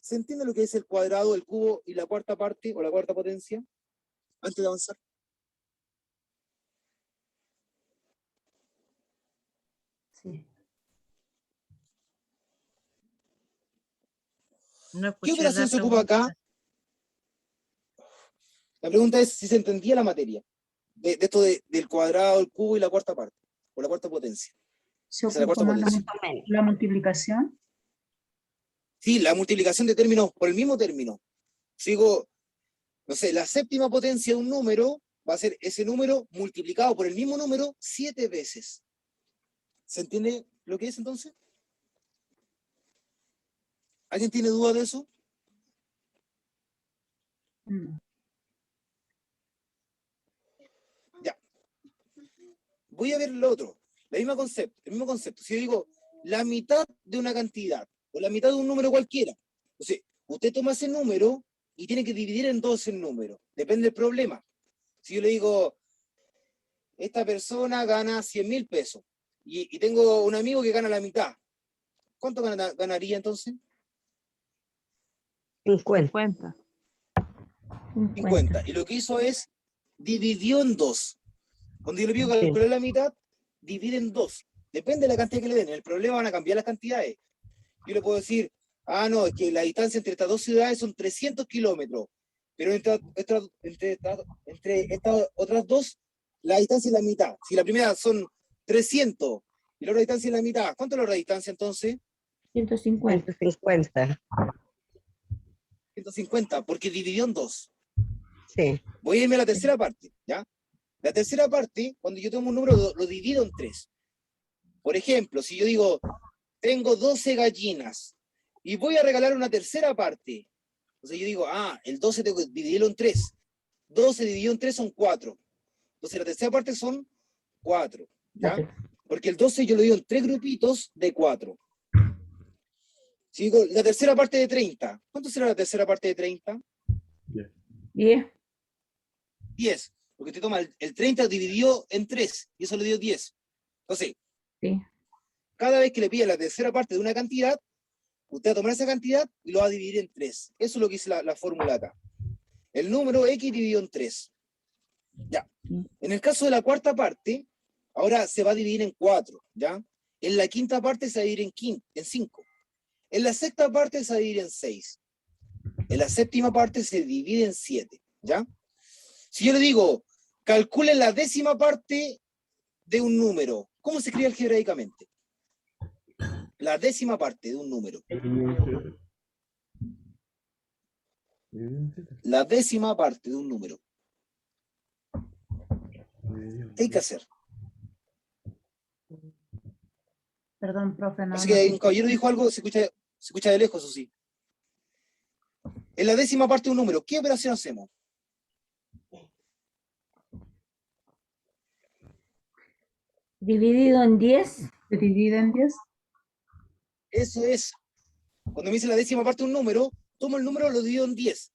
¿Se entiende lo que es el cuadrado, el cubo y la cuarta parte o la cuarta potencia? Antes de avanzar. Sí. No ¿Qué escuché la operación se ocupa acá? pregunta. La pregunta es si se entendía la materia. De esto del cuadrado, el cubo y la cuarta parte. O la cuarta potencia. Se Esa es la ocupa cuarta potencia. la multiplicación. Sí, la multiplicación de términos por el mismo término. Sigo, no sé, la séptima potencia de un número va a ser ese número multiplicado por el mismo número 7 veces. ¿Se entiende lo que es entonces? ¿Alguien tiene duda de eso? Mm. Ya. Voy a ver lo otro. El mismo concepto. Si yo digo la mitad de una cantidad o la mitad de un número cualquiera, entonces usted toma ese número y tiene que dividir en dos el número. Depende del problema. Si yo le digo, esta persona gana 100.000 pesos y tengo un amigo que gana la mitad, ¿cuánto ganaría entonces? 50. 50. Y lo que hizo es, dividió en dos. Cuando yo le pido calcular la mitad, divide en dos. Depende de la cantidad que le den. En el problema van a cambiar las cantidades. Yo le puedo decir, no, es que la distancia entre estas dos ciudades son 300 kilómetros. Pero entre estas otras dos, la distancia es la mitad. Si la primera son 300 y la otra distancia es la mitad, ¿cuánto es la otra distancia entonces? 150. 150, porque dividió en dos. Sí. Voy a irme a la tercera parte, ¿ya? La tercera parte, cuando yo tomo un número, lo divido en tres. Por ejemplo, si yo digo, tengo 12 gallinas y voy a regalar una tercera parte. Entonces yo digo, el 12 tengo que dividirlo en 3. 12 dividido en 3 son 4. Entonces la tercera parte son 4, ¿ya? Porque el 12 yo lo divido en 3 grupitos de 4. Si digo la tercera parte de 30, ¿cuánto será la tercera parte de 30? 10. 10. Porque usted toma el 30 dividido en 3 y eso le dio 10. Entonces, Sí. cada vez que le pida la tercera parte de una cantidad, usted va a tomar esa cantidad y lo va a dividir en 3. Eso es lo que dice la fórmula acá. El número X dividido en 3. Ya. En el caso de la cuarta parte, ahora se va a dividir en 4, ¿ya? En la quinta parte se va a dividir en 5. En la sexta parte se va a dividir en 6. En la séptima parte se divide en 7, ¿ya? Si yo le digo, calcule la décima parte de un número, ¿cómo se escribe algebraicamente? La décima parte de un número. La décima parte de un número. ¿Qué hay que hacer? Perdón, profe, no. Así que un caballero dijo algo, se escucha de lejos, eso sí. En la décima parte de un número, ¿qué operación hacemos? Dividido en 10. ¿Se divide en 10? Eso es. Cuando me dice la décima parte de un número, tomo el número y lo divido en 10.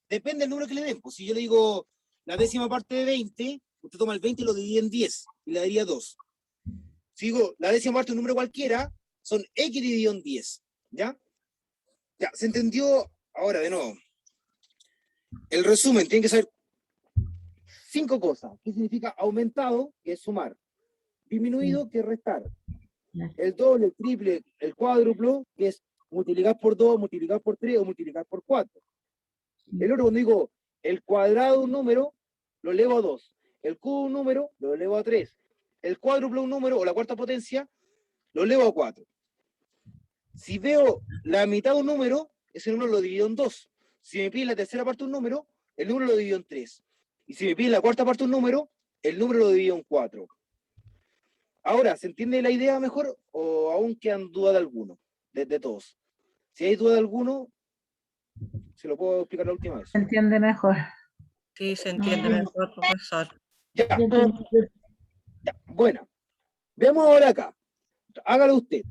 Depende del número que le den. Pues si yo le digo la décima parte de 20, usted toma el 20 y lo divide en 10, y le daría 2. Si digo la décima parte de un número cualquiera, son X dividido en 10. ¿Ya? Ya, ¿se entendió? Ahora, de nuevo. El resumen, tiene que saber 5 cosas. ¿Qué significa aumentado? Que es sumar. Disminuido, que es restar. El doble, el triple, el cuádruplo, que es multiplicar por 2, multiplicar por 3 o multiplicar por 4. El otro, cuando digo el cuadrado de un número, lo elevo a 2. El cubo de un número, lo elevo a 3. El cuádruplo de un número, o la cuarta potencia, lo elevo a 4. Si veo la mitad de un número, ese número lo divido en 2. Si me piden la tercera parte de un número, el número lo divido en 3. Y si me piden la cuarta parte de un número, el número lo divido en 4. Ahora, ¿se entiende la idea mejor o aún quedan dudas de alguno? De todos. Si hay duda de alguno, se lo puedo explicar la última vez. Se entiende mejor. Sí, se entiende mejor, profesor. Ya. Ya. Bueno. Veamos ahora acá. Hágalo usted.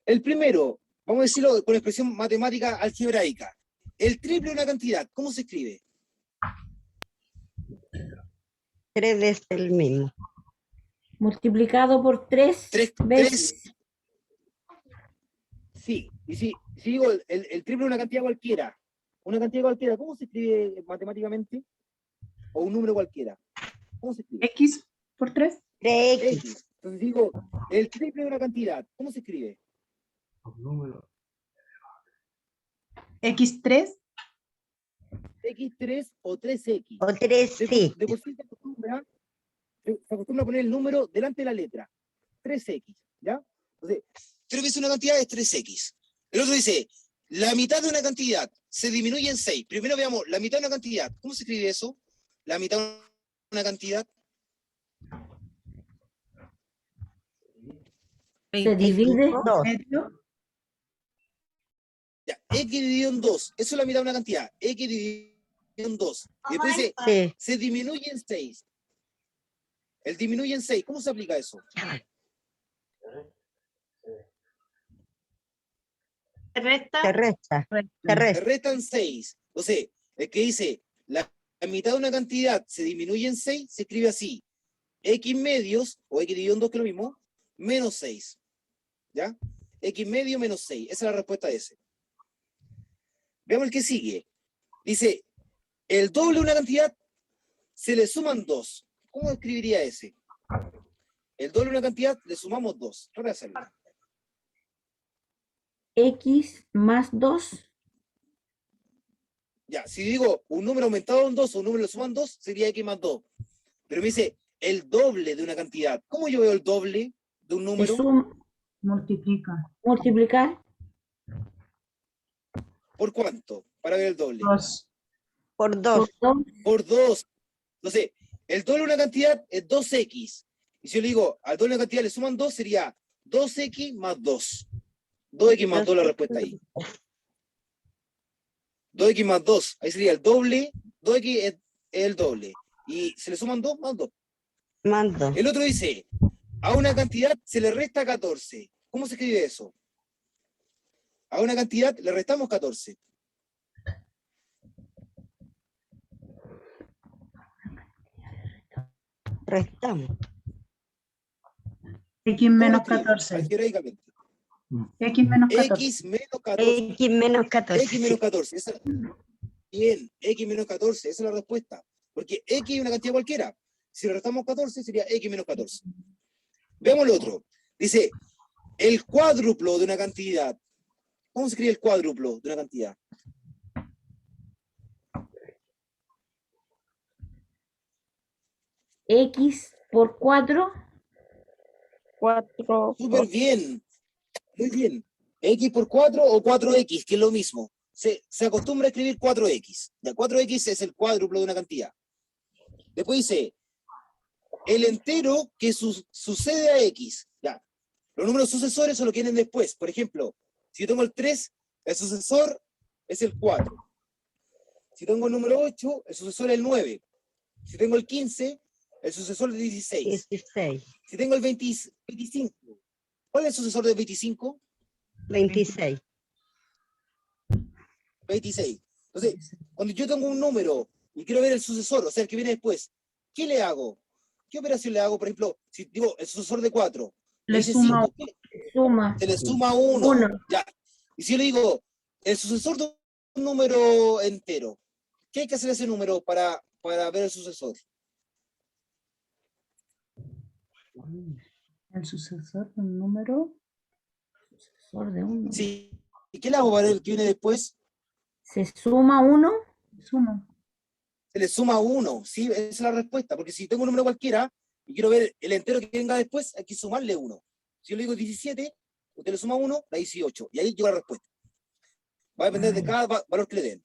El primero, vamos a decirlo con expresión matemática algebraica. El triple de una cantidad, ¿cómo se escribe? 3 veces el mismo. Multiplicado por 3 veces. 3. Sí. Y si digo el triple de una cantidad cualquiera, ¿cómo se escribe matemáticamente? O un número cualquiera. ¿Cómo se escribe? X por 3. 3X. X. Entonces digo, el triple de una cantidad, ¿cómo se escribe? X3. X3 o 3X. O 3X. De por sí se acostumbra a poner el número delante de la letra. 3X, ¿ya? Entonces, 3 veces una cantidad es 3X. El otro dice, la mitad de una cantidad se disminuye en 6. Primero veamos, la mitad de una cantidad. ¿Cómo se escribe eso? La mitad de una cantidad. Se divide 2. Medio. Ya, X dividido en 2. Eso es la mitad de una cantidad. X dividido en 2. Y después dice, Sí. se disminuye en 6. El disminuye en 6. ¿Cómo se aplica eso? Resta. Se resta. Se Se resta. restan 6. Entonces, el que dice la mitad de una cantidad se disminuye en 6, se escribe así. X medios, o X dividido en 2, que es lo mismo, menos 6. ¿Ya? X medio menos 6. Esa es la respuesta de ese. Veamos el que sigue. Dice, el doble de una cantidad se le suman 2. ¿Cómo escribiría ese? El doble de una cantidad le sumamos 2. Trata de hacerlo. X más 2. Ya, si digo un número aumentado en 2 o un número le suman 2, sería X más 2. Pero me dice el doble de una cantidad. ¿Cómo yo veo el doble de un número? Multiplica. Multiplicar. ¿Por cuánto? Para ver el doble. 2. Por 2. Por 2. Entonces, el doble de una cantidad es 2X. Y si yo le digo al doble de una cantidad le suman 2, sería 2X más 2. 2X más 2 la respuesta ahí. 2X más 2. Ahí sería el doble. 2X es el doble. Y se le suman 2 más 2. Más 2. El otro dice, a una cantidad se le resta 14. ¿Cómo se escribe eso? A una cantidad le restamos 14. Restamos. X menos ¿Cómo lo escribe? 14. Algebraicamente. X menos 14. X menos 14. X menos 14. X menos 14. Bien, X menos 14. Esa es la respuesta. Porque X es una cantidad cualquiera. Si le restamos 14, sería X menos 14. Veamos el otro. Dice, el cuádruplo de una cantidad. ¿Cómo se escribe el cuádruplo de una cantidad? X por 4. 4. Súper bien. Muy bien. X por 4 o 4X, que es lo mismo. Se acostumbra a escribir 4X. Ya, 4X es el cuádruplo de una cantidad. Después dice, el entero que sucede a X. Ya. Los números sucesores son los que vienen después. Por ejemplo, si yo tengo el 3, el sucesor es el 4. Si tengo el número 8, el sucesor es el 9. Si tengo el 15, el sucesor es el 16. 16. Si tengo el 25, ¿cuál es el sucesor del 25? 26. 26. Entonces, cuando yo tengo un número y quiero ver el sucesor, o sea, el que viene después, ¿qué le hago? ¿Qué operación le hago? Por ejemplo, si digo el sucesor de 4, Le dice suma 5, Suma. se le suma 1. Uno. Ya. Y si yo le digo el sucesor de un número entero, ¿qué hay que hacer a ese número para ver el sucesor? El sucesor de un número. Sucesor de 1. Sí. ¿Y qué le hago para ver el que viene después? Se suma 1. Suma. Se le suma 1. Sí, esa es la respuesta. Porque si tengo un número cualquiera y quiero ver el entero que venga después, hay que sumarle 1. Si yo le digo 17, usted le suma 1, da 18. Y ahí llega la respuesta. Va a depender de cada valor que le den.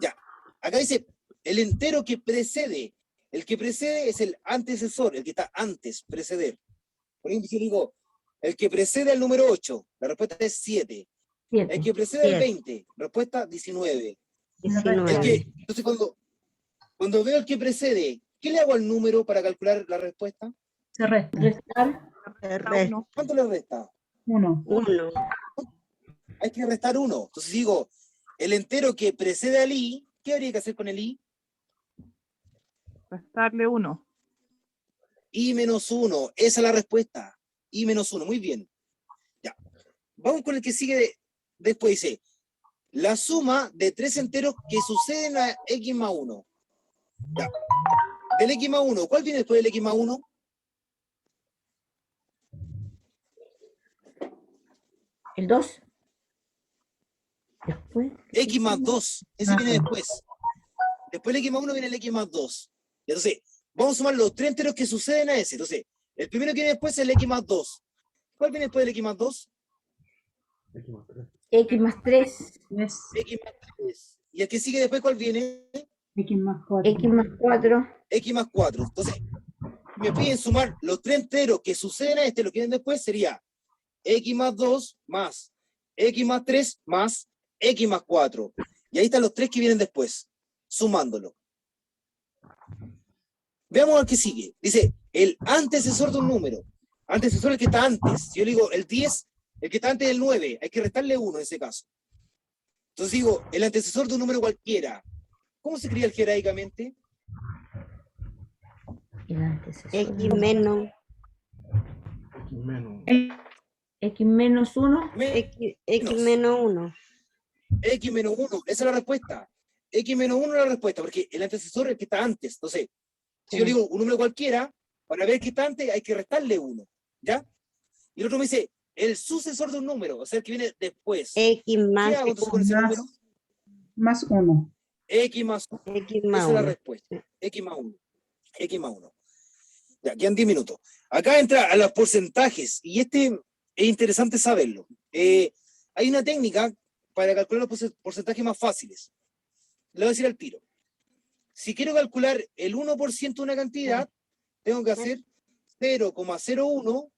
Ya. Acá dice el entero que precede. El que precede es el antecesor, el que está antes, preceder. Por ejemplo, si yo digo el que precede al número 8, la respuesta es 7. El que precede al 20, respuesta 19. 19. Entonces, cuando veo el que precede, ¿qué le hago al número para calcular la respuesta? Se resta. Restar. Resta. ¿Cuánto le resta? 1. 1. Hay que restar 1. Entonces digo, el entero que precede al i, ¿qué habría que hacer con el i? Restarle 1. I menos 1. Esa es la respuesta. I menos 1. Muy bien. Ya. Vamos con el que sigue después. Dice, la suma de 3 enteros que suceden a x más 1. Ya. Del x más 1, ¿cuál viene después del x más 1? El 2. Después. X más 2, ese viene después. Después del X más 1 viene el X más 2. Entonces, vamos a sumar los tres enteros que suceden a ese. Entonces, el primero que viene después es el X más 2. ¿Cuál viene después del X más 2? X más 3. X más 3. ¿Y el que sigue después cuál viene? X más 4. X más 4. X más 4. Entonces, me piden sumar los tres enteros que suceden a este, lo que viene después sería X más 2 más X más 3 más X más 4. Y ahí están los tres que vienen después, sumándolo. Veamos al que sigue. Dice, el antecesor de un número. Antecesor el que está antes. Si yo le digo el 10, el que está antes del 9, hay que restarle 1 en ese caso. Entonces digo, el antecesor de un número cualquiera. ¿Cómo se escribe algebraicamente? El antecesor. X menos. X menos 1. X menos 1. X menos 1, esa es la respuesta. X menos 1 es la respuesta, porque el antecesor es el que está antes. Entonces, si yo digo un número cualquiera, para ver qué está antes hay que restarle 1, ¿ya? Y el otro me dice, el sucesor de un número, o sea, el que viene después. X más. ¿Qué hago entonces con ese número? Más 1. X más 1. X Esa más es la 1. respuesta. X más 1. X más 1. Ya, quedan 10 minutos. Acá entra a los porcentajes, y este es interesante saberlo. Hay una técnica para calcular los porcentajes más fáciles. Le voy a decir al tiro. Si quiero calcular el 1% de una cantidad, tengo que hacer 0,01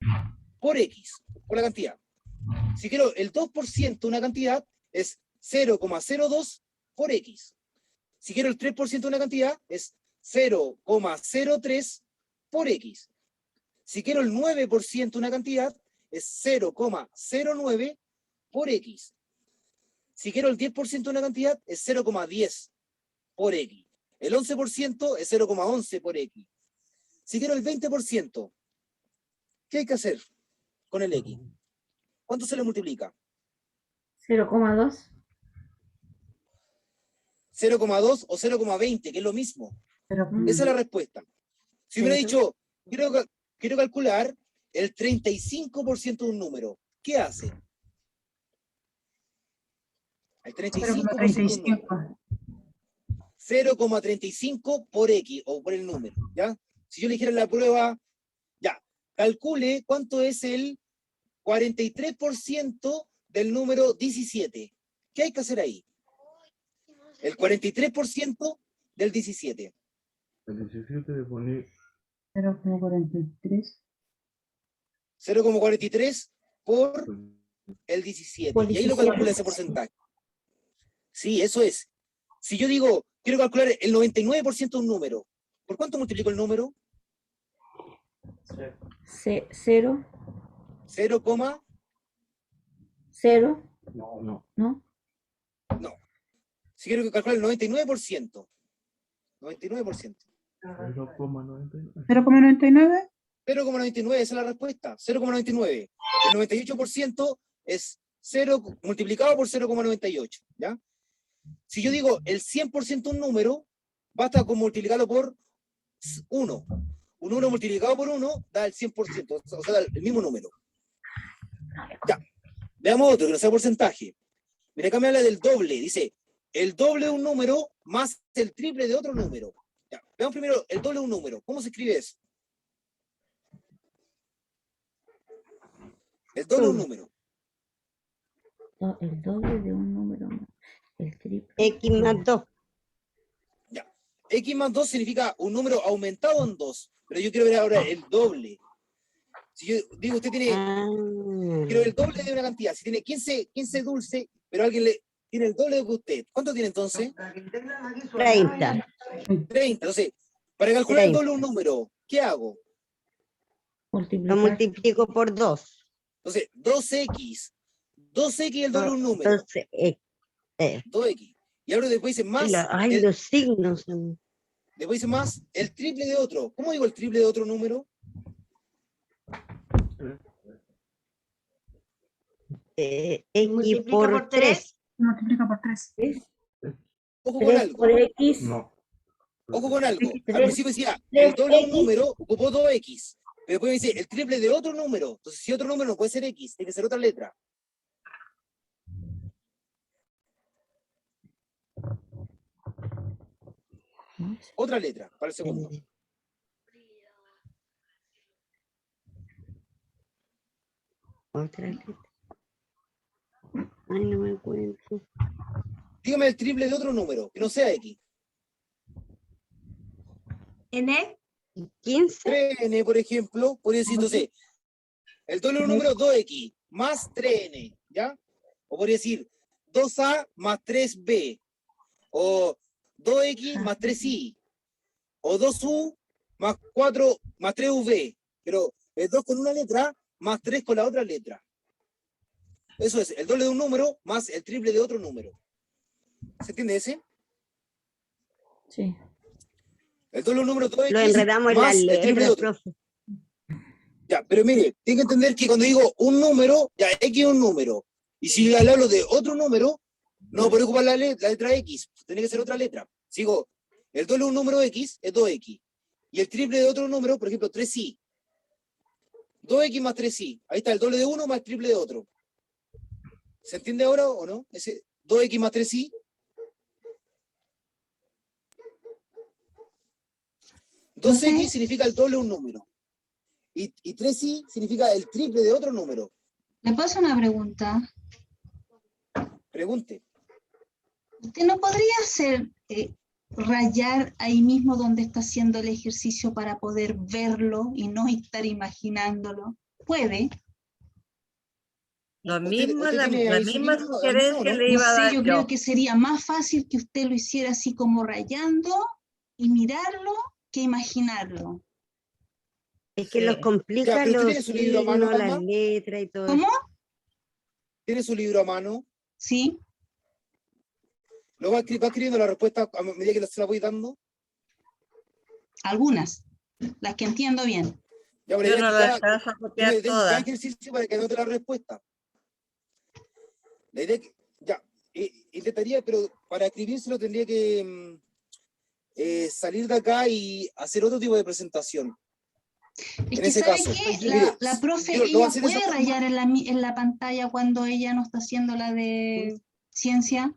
por X, por la cantidad. Si quiero el 2% de una cantidad, es 0,02 por X. Si quiero el 3% de una cantidad, es 0,03 por X. Si quiero el 9% de una cantidad, es 0,09 por X. Si quiero el 10% de una cantidad, es 0,10 por X. El 11% es 0,11 por X. Si quiero el 20%, ¿qué hay que hacer con el X? ¿Cuánto se le multiplica? 0,2. 0,2 o 0,20, que es lo mismo. Esa es la respuesta. Si hubiera dicho, quiero calcular el 35% de un número, ¿qué hace? El 35% de un número. 0,35 por X, o por el número, ¿ya? Si yo le dijera en la prueba, ya, calcule cuánto es el 43% del número 17. ¿Qué hay que hacer ahí? El 43% del 17. El 17 le pone 0,43. 0,43 por el 17. Por Y ahí lo 17. calcula ese porcentaje. Sí, eso es. Si yo digo, quiero calcular el 99% de un número, ¿por cuánto multiplico el número? 0. 0, 0. no. ¿No? no. Si quiero calcular el 99%. 99%. 0,99. 0,99. 0,99, esa es la respuesta. 0,99. El 98% es 0 multiplicado por 0,98, ¿ya? Si yo digo el 100% de un número, basta con multiplicarlo por 1. Un número multiplicado por 1 da el 100%, o sea, da el mismo número. Ya. Veamos otro, que no sea porcentaje. Mira, acá me habla del doble. Dice, el doble de un número más el triple de otro número. Ya. Veamos primero el doble de un número. ¿Cómo se escribe eso? El doble de un número. No, el doble de un número. No. El triple. X más 2. Ya. X más 2 significa un número aumentado en 2. Pero yo quiero ver ahora el doble. Si yo digo, usted tiene, quiero el doble de una cantidad. Si tiene 15 dulces, pero alguien le tiene el doble que usted. ¿Cuánto tiene entonces? 30. 30. Entonces, para calcular el doble de un número, ¿qué hago? Lo multiplico por 2. Entonces, 2x. 2x es el doble de un número. Entonces, 2x. Y ahora después dice más. Ay, los signos. Después dice más el triple de otro. ¿Cómo digo el triple de otro número? X por 3. Multiplica por 3. Ojo con algo. Por X. No. Ojo con algo. Al 3, principio decía el doble de un 3X. número, ocupó 2x. Pero después me dice el triple de otro número. Entonces, si otro número no puede ser x, tiene que ser otra letra. Otra letra para el segundo. Otra letra. Ay, no me encuentro. Dígame el triple de otro número, que no sea X. ¿N? 15. 3N, por ejemplo, podría decir, entonces, el doble de un número 2X más 3N, ¿ya? O podría decir 2A más 3B, o 2X más 3Y, o 2U más 4 más 3V, pero es 2 con una letra más 3 con la otra letra. Eso es el doble de un número más el triple de otro número. ¿Se entiende ese? Sí. El doble de un número 2X Lo enredamos en más las el triple de letras, otro. profe. Ya, pero mire, tiene que entender que cuando digo un número, ya X es un número. Y si le hablo de otro número, no puedo ocupar la letra X, tiene que ser otra letra. Sigo, el doble de un número X es 2X. Y el triple de otro número, por ejemplo, 3Y. 2X más 3Y. Ahí está el doble de uno más el triple de otro. ¿Se entiende ahora o no? Ese 2X más 3Y. 2X significa el doble de un número. Y 3Y significa el triple de otro número. ¿Le puedo hacer una pregunta? Pregunte. ¿Usted no podría hacer rayar ahí mismo donde está haciendo el ejercicio para poder verlo y no estar imaginándolo? ¿Puede? Lo mismo, ¿Usted la tiene ahí su misma libro, sugerencia no? le No iba a sé, dar yo yo. creo que sería más fácil que usted lo hiciera así como rayando y mirarlo que imaginarlo. Es que los Sí. complica Ya, pero usted los tiene su libro a mano, signos, las Alma. letras y todo eso. ¿Cómo? ¿Tiene su libro a mano? Sí. ¿Lo va escribiendo la respuesta a medida que se la voy dando? Algunas, las que entiendo bien. Ya, pero Yo ya no que lo cada, alcanzo a yo copiar le den cada todas. ejercicio para que anote la respuesta. La idea es que, ya, intentaría, pero para escribírselo tendría que salir de acá y hacer otro tipo de presentación. Es En que ese ¿sabe caso, qué? mire, La profe, yo lo voy a ella hacer de puede esa forma. rayar en la pantalla cuando ella no está haciendo la de ciencia.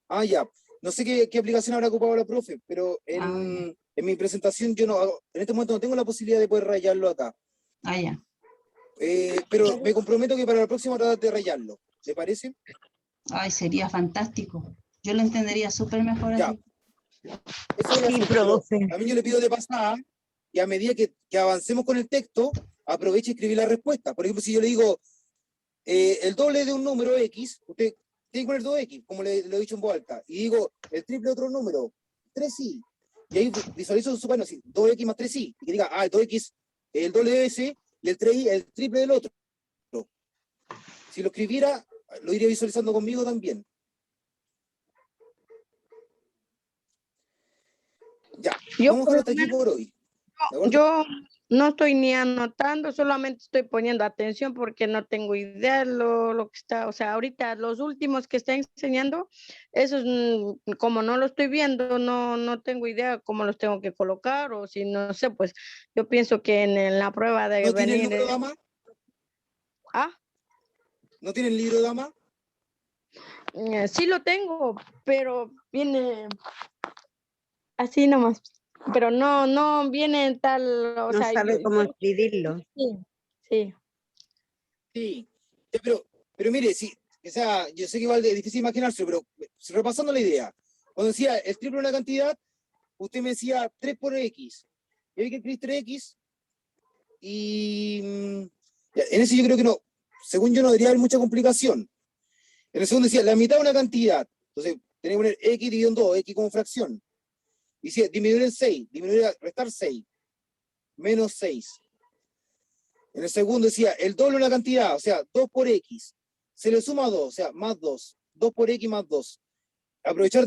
Ah, ya. No sé qué aplicación habrá ocupado la profe, pero Ah, en mi presentación yo no, en este momento no tengo la posibilidad de poder rayarlo acá. ya. Pero me comprometo que para la próxima tratar de rayarlo. ¿Le parece? Ay, sería fantástico. Yo lo entendería súper mejor Ya. así. Eso voy a Sí, hacer, pero profe. a mí yo le pido de pasada y a medida que avancemos con el texto, aproveche y escribir la respuesta. Por ejemplo, si yo le digo el doble de un número X, usted tiene que poner 2X, como le he dicho en voz alta, y digo el triple de otro número, 3Y, y ahí visualizo su panel así, 2X más 3Y, y que diga, el 2X, el doble de ese, y el 3Y, el triple del otro. Si lo escribiera, lo iría visualizando conmigo también. Ya, Yo vamos por con lo hasta aquí menos, por hoy. ¿De acuerdo? yo no estoy ni anotando, solamente estoy poniendo atención porque no tengo idea lo que está, o sea, ahorita los últimos que está enseñando, esos como no lo estoy viendo, no tengo idea cómo los tengo que colocar o si no sé, pues yo pienso que en la prueba de ¿No tiene el venir. número de dama? ¿No tiene el libro de dama? Sí lo tengo, pero viene así nomás, pero no viene tal, o No sea, sabe cómo escribirlo. sí. Sí, ya, pero mire, sí, o sea, yo sé que igual es difícil imaginarse, pero repasando la idea, cuando decía el triple de una cantidad, usted me decía 3 por X, y hay que escribir 3X, y ya, en ese yo creo que no, según yo no debería haber mucha complicación. En el segundo decía la mitad de una cantidad, entonces tenía que poner X dividido en 2, X como fracción. Y decía disminuir en 6, restar 6, menos 6. En el segundo decía el doble de una cantidad, o sea, 2 por X. Se le suma 2, o sea, más 2. 2 por X más 2. Aprovechar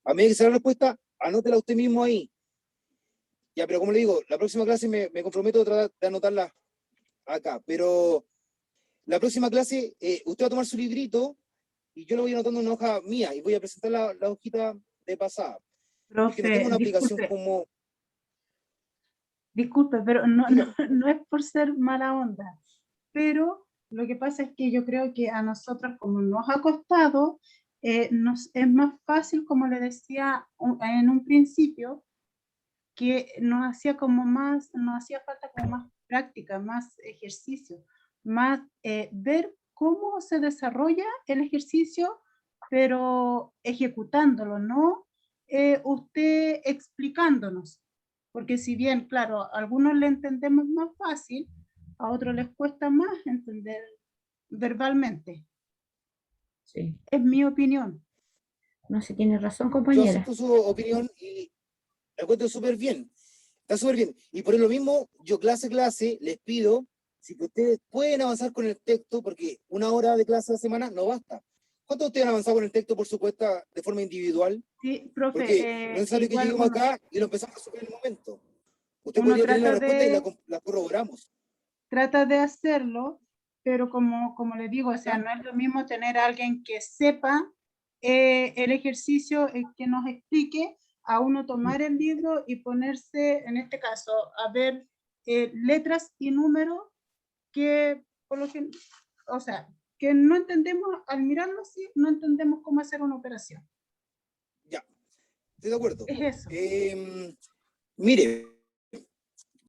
a medida que se da la respuesta, anótela usted mismo ahí. Ya, pero como le digo, la próxima clase me comprometo a tratar de anotarla acá. Pero la próxima clase, usted va a tomar su librito y yo lo voy anotando en una hoja mía y voy a presentar la hojita de pasada. Porque no tengo Profe, una aplicación disculpe, como... pero no es por ser mala onda, pero lo que pasa es que yo creo que a nosotros, como nos ha costado, es más fácil, como le decía en un principio, que nos hacía falta como más práctica, más ejercicio, más ver cómo se desarrolla el ejercicio, pero ejecutándolo, no usted explicándonos. Porque si bien, claro, a algunos le entendemos más fácil, a otros les cuesta más entender verbalmente. Sí. Es mi opinión. No sé, tiene razón, Yo compañera. acepto su opinión y la encuentro súper bien. Está súper bien. Y por lo mismo, yo clase les pido si que ustedes pueden avanzar con el texto, porque 1 hora de clase a la semana no basta. ¿Cuánto ustedes han avanzado con el texto por su cuenta de forma individual? Sí, profe. Porque no es necesario que igual lleguemos acá y lo empezamos a resolver en el momento. Usted uno podría obtener la trata respuesta y de- la corroboramos. trata de hacerlo, pero como le digo, o sea, no es lo mismo tener a alguien que sepa el ejercicio, que nos explique, a uno tomar el libro y ponerse, en este caso, a ver letras y números que, por lo que, o sea, que no entendemos, al mirarlo así, no entendemos cómo hacer una operación. Ya, estoy de acuerdo. Es eso. Mire,